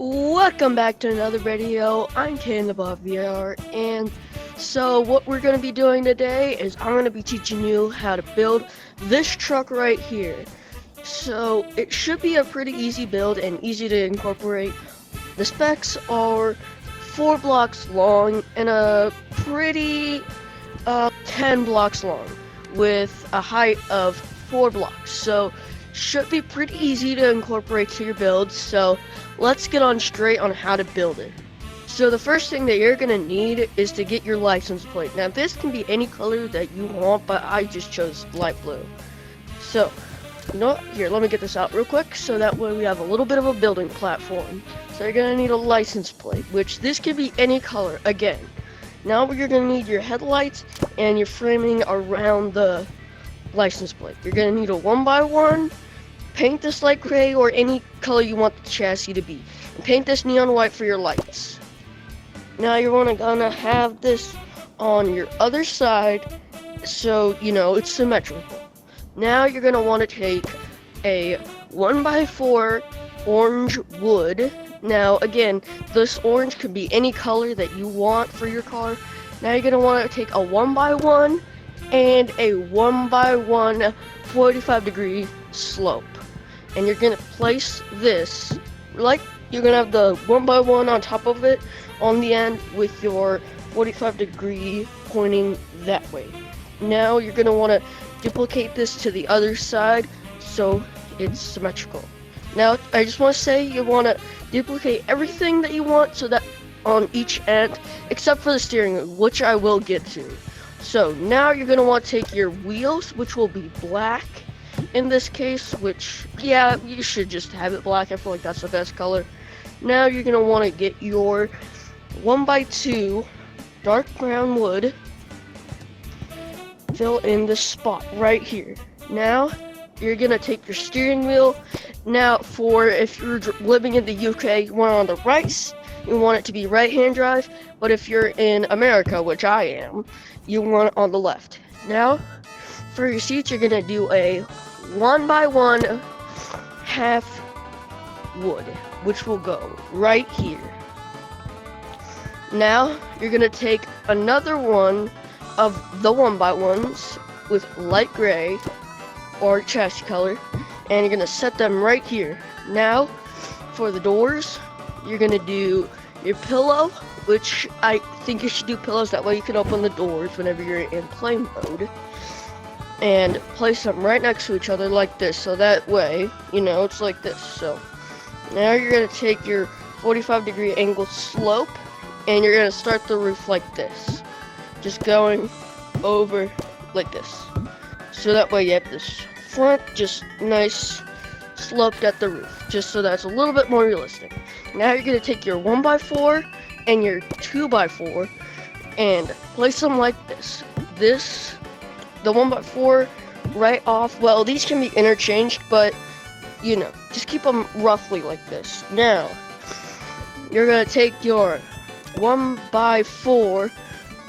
Welcome back to another video. I'm Canabot VR, and so what we're going to be doing today is I'm going to be teaching you how to build this truck right here. So it should be a pretty easy build and easy to incorporate. The specs are 4 blocks long and a pretty 10 blocks long with a height of 4 blocks. So should be pretty easy to incorporate to your build. So let's get on straight on how to build it. So the first thing that you're gonna need is to get your license plate. Now this can be any color that you want, but I just chose light blue. So, here, let me get this out real quick so that way we have a little bit of a building platform. So you're gonna need a license plate, which this can be any color again. Now you're gonna need your headlights and your framing around the license plate. You're gonna need a 1x1. Paint this light gray or any color you want the chassis to be. And paint this neon white for your lights. Now you're gonna have this on your other side so you know it's symmetrical. Now you're gonna want to take a 1x4 orange wood. Now again, this orange could be any color that you want for your car. Now you're gonna want to take a 1x1 and a 1x1 45-degree slope. And you're gonna place this, like you're gonna have the 1x1 on top of it on the end with your 45-degree pointing that way. Now you're gonna wanna duplicate this to the other side so it's symmetrical. Now I just wanna say you wanna duplicate everything that you want so that on each end, except for the steering wheel, which I will get to. So now you're gonna want to take your wheels, which will be black in this case, which, yeah, you should just have it black. I feel like that's the best color. Now you're gonna want to get your 1x2 dark brown wood, fill in this spot right here. Now you're gonna take your steering wheel. Now for if you're living in the UK, you want it on the right, you want it to be right-hand drive, but if you're in America, which I am, you want it on the left. Now for your seats, you're gonna do a 1x1 half wood, which will go right here. Now you're gonna take another one of the 1x1s with light gray or chassis color, and you're gonna set them right here. Now for the doors, you're gonna do your pillow, which I think you should do pillows, that way you can open the doors whenever you're in play mode. And place them right next to each other like this, so that way, you know, it's like this. So now you're gonna take your 45-degree angle slope and you're gonna start the roof like this, just going over like this. So that way you have this front just nice sloped at the roof, just so that's a little bit more realistic. Now you're gonna take your 1x4 and your 2x4 and place them like this. The 1x4 right off, well, these can be interchanged, but you know, just keep them roughly like this. Now you're gonna take your 1x4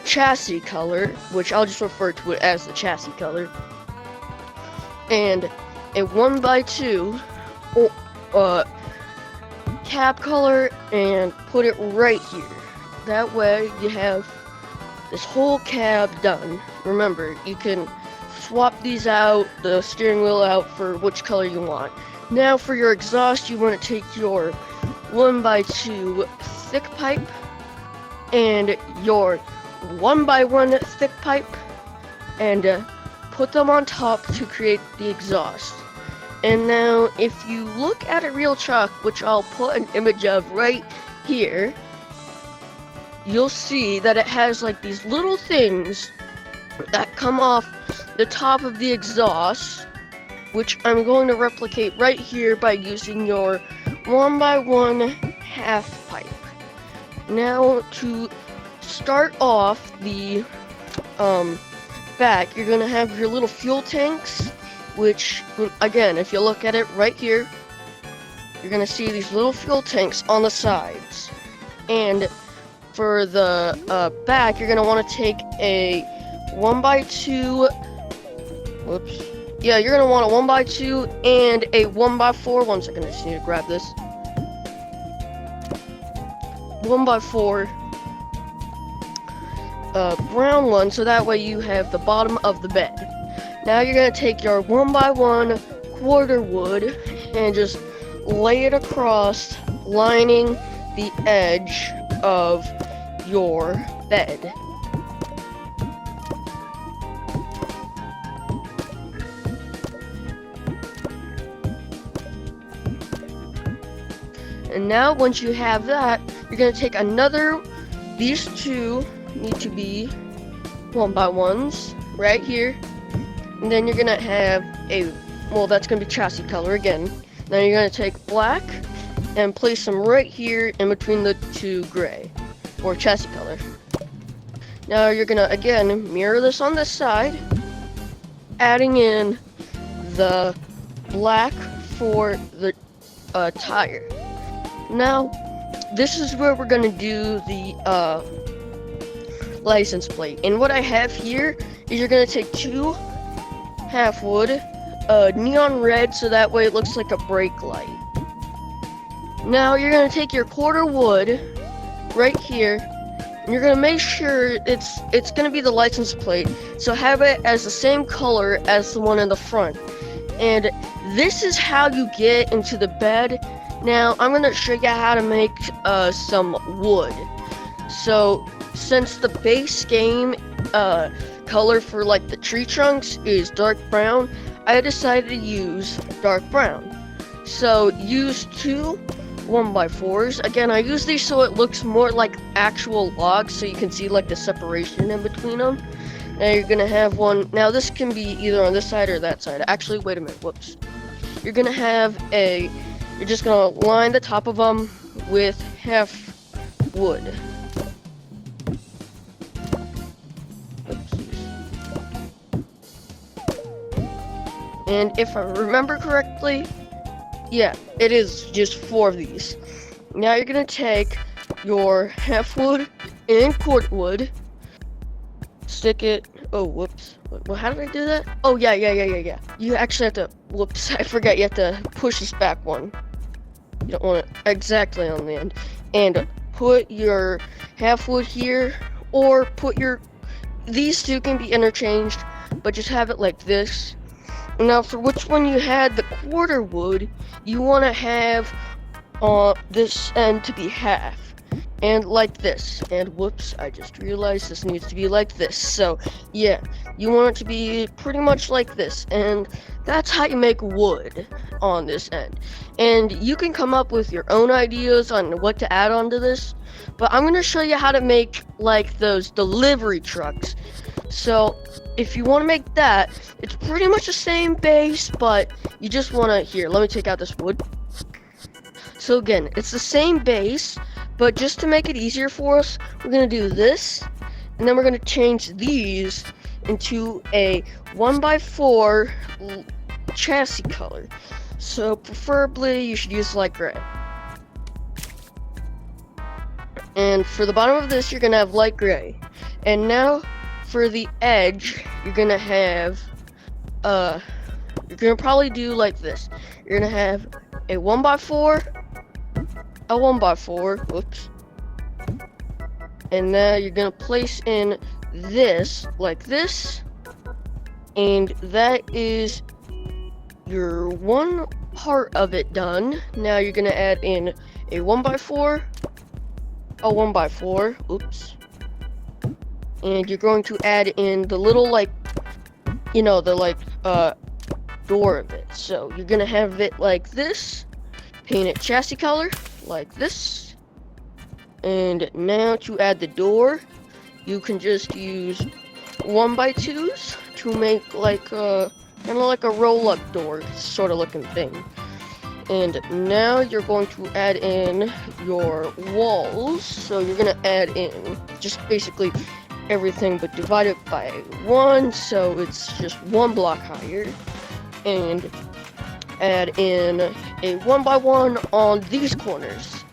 chassis color, which I'll just refer to it as the chassis color, and a 1x2 cab color, and put it right here. That way you have this whole cab done. Remember, you can swap these out, the steering wheel out, for which color you want. Now for your exhaust, you want to take your 1x2 thick pipe and your 1x1 thick pipe and put them on top to create the exhaust. And now if you look at a real truck, which I'll put an image of right here, you'll see that it has like these little things that come off the top of the exhaust, which I'm going to replicate right here by using your 1x1 half pipe. Now to start off the back, you're gonna have your little fuel tanks, which again, if you look at it right here, you're gonna see these little fuel tanks on the sides. And for the back, you're gonna want to take a 1x2. Whoops. Yeah, you're gonna want a 1x2 and a 1x4. 1 second, I just need to grab this. 1x4 brown one, so that way you have the bottom of the bed. Now you're gonna take your 1x1 quarter wood and just lay it across, lining the edge of your bed. And now once you have that, you're gonna take another, these two need to be 1x1s right here. And then you're gonna have a, well, that's gonna be chassis color again. Then you're gonna take black and place them right here in between the two gray, or chassis color. Now you're gonna, again, mirror this on this side, adding in the black for the tire. Now, this is where we're gonna do the license plate. And what I have here is you're gonna take two half wood, neon red, so that way it looks like a brake light. Now you're gonna take your quarter wood right here, and you're gonna make sure it's gonna be the license plate, so have it as the same color as the one in the front. And this is how you get into the bed. Now I'm gonna show you how to make some wood. So since the base game color for like the tree trunks is dark brown, I decided to use dark brown. So use two 1x4s. Again, I use these so it looks more like actual logs, so you can see like the separation in between them. Now you're gonna have one. Now this can be either on this side or that side. Actually, wait a minute. Whoops. You're gonna have a. You're just gonna line the top of them with half wood. And if I remember correctly, yeah, it is just 4 of these. Now you're gonna take your half wood and quarter wood, stick it. Oh, whoops. Well, how did I do that? Oh, yeah. You actually have to. Whoops, I forgot. You have to push this back one. You don't want it exactly on the end. And put your half wood here, or put your. These two can be interchanged, but just have it like this. Now, for which one you had the quarter wood, you want to have this end to be half, and like this. And whoops, I just realized this needs to be like this. So yeah, you want it to be pretty much like this, and that's how you make wood on this end. And you can come up with your own ideas on what to add onto this, but I'm gonna show you how to make like those delivery trucks. So if you want to make that, it's pretty much the same base, but you just want to, here, let me take out this wood. So again, it's the same base, but just to make it easier for us, we're going to do this, and then we're going to change these into a 1x4 chassis color. So preferably you should use light gray. And for the bottom of this, you're going to have light gray. And now for the edge, you're gonna have, you're gonna probably do like this. You're gonna have a 1x4, a 1x4, whoops. And now you're gonna place in this, like this. And that is your one part of it done. Now you're gonna add in a 1x4, a 1x4, oops. And you're going to add in the little, like, you know, the, like, door of it. So you're gonna have it like this, paint it chassis color, like this. And now to add the door, you can just use 1x2s to make, like, kind of like a roll-up door sort of looking thing. And now you're going to add in your walls. So you're gonna add in just basically everything, but divide it by 1, so it's just 1 block higher. And add in a 1x1 on these corners.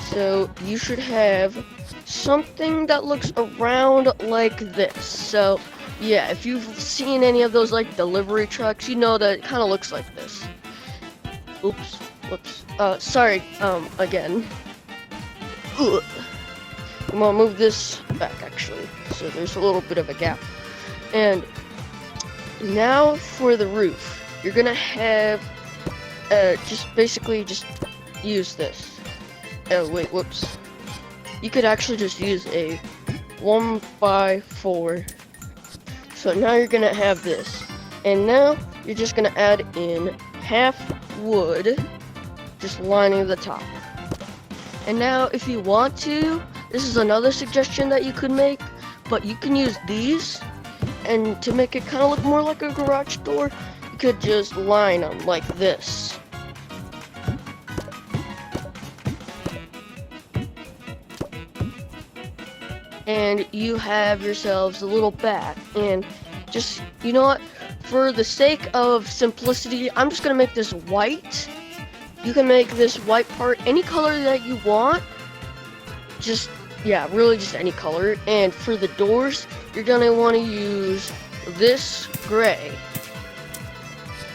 So you should have something that looks around like this. So yeah, if you've seen any of those like delivery trucks, you know that it kind of looks like this. Oops, whoops. Sorry, again. Ugh. I'm gonna move this back actually, so there's a little bit of a gap. And now for the roof, you're gonna have just use this. Oh wait, whoops. You could actually just use a 1x4. So now you're gonna have this, and now you're just gonna add in half wood, just lining the top. And now if you want to, this is another suggestion that you could make, but you can use these, and to make it kind of look more like a garage door, you could just line them like this. And you have yourselves a little bath. And just, you know what, for the sake of simplicity, I'm just gonna make this white. You can make this white part any color that you want. Just, yeah, really just any color. And for the doors, you're gonna want to use this gray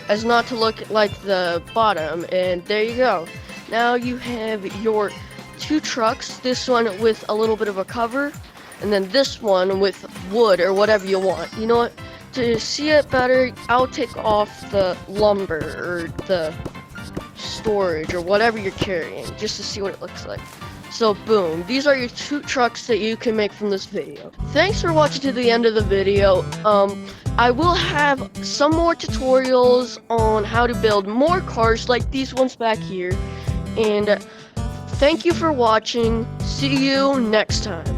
as not to look like the bottom. And there you go. Now you have your two trucks, this one with a little bit of a cover, and then this one with wood or whatever you want. You know what? To see it better, I'll take off the lumber or the storage or whatever you're carrying, just to see what it looks like. So boom, these are your two trucks that you can make from this video. Thanks for watching to the end of the video. I will have some more tutorials on how to build more cars like these ones back here. And thank you for watching. See you next time.